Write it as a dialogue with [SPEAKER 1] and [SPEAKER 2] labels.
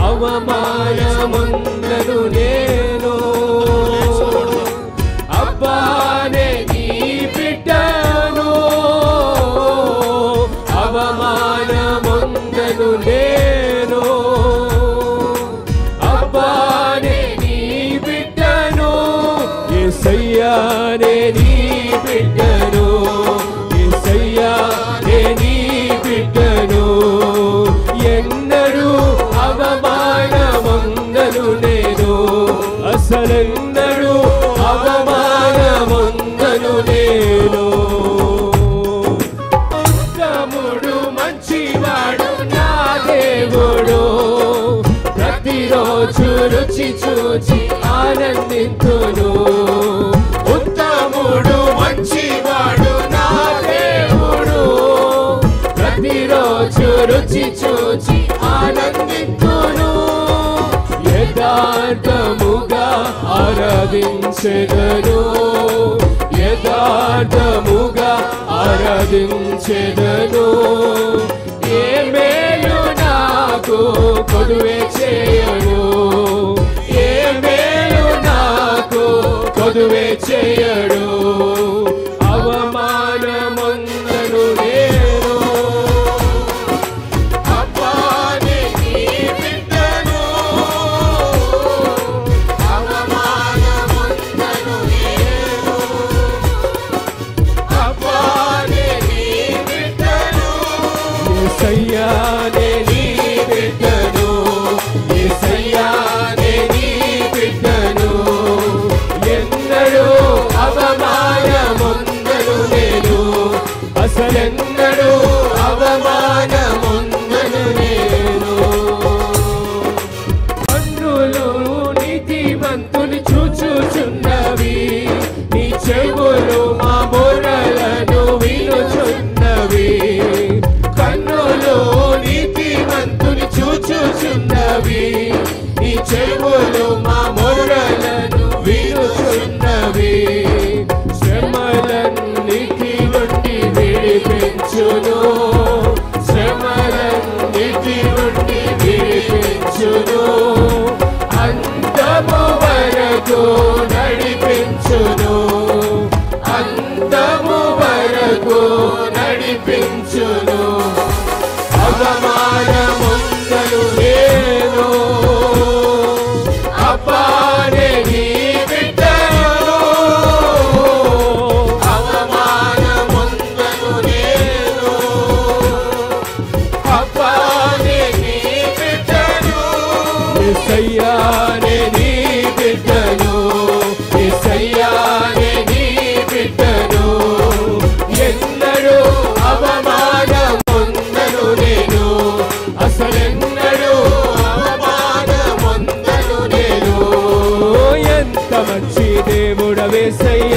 [SPEAKER 1] అవమానముందను నేను. అబ్బానే నీ బిడ్డను, అవమానముందను నేను. అబ్బానే నీ బిడ్డను, యేసయ్యానే నీ బిడ్డను, యేసయ్యానే నీ బిడ్డను. ఎన్నడూ అవమానముందను నేను, అసలెన్నడూ అవమానముందను నేను. ఉత్తముడు మంచివాడు నా దేవుడు, ప్రతిరోజు రుచి చూచి ఆనందింతును. ఉత్తముడు మంచివాడు నా దేవుడు, ప్రతిరోజు రుచి చూచి ఆనందింతును. యథార్థముగా ఆరాధించెదను, యథార్థముగా ఆరాధించెదను. ఏ మేలు నాకు కొదువే చేయడు, ఏ మేలు నాకు కొదువే చేయడు. అవమానముందను నేను, అబ్బానే నీ బిడ్డను, అవమానముందను నేను. అబ్బానే నీ బిడ్డను, యేసయ్యానే నీ బిడ్డను, యేసయ్యానే నీ బిడ్డను. ఎన్నడూ అవమానముందను నేను, అసలెన్నడూ అవమానముందను నేను. కన్నులు నీతిమంతుని చూచుచున్నవి, నీ చెవులు మా మొరలను వినుచున్నవి. కన్నులు నీతిమంతుని చూచుచున్నవి, నీ చెవులు మా మొరలను వినుచున్నవి. శ్రమలన్నిటి నుండి విడిపించును, శ్రమలన్నిటి నుండి విడిపించును. అంతము వరకు నడిపించును, అంతము వరకు నడిపించును. అవమానముందను నేను, అబ్బానే నీ బిడ్డను, అవమానముందను నేను. అబ్బానే నీ బిడ్డను, యేసయ్యానే నీ బిడ్డను, యేసయ్యానే నీ బిడ్డను. ఎన్నడూ అవమానముందను నేను, అసలెన్నడూ అవమానముందను నేను. ఎంత మంచి దేవుడవేసయ్యా,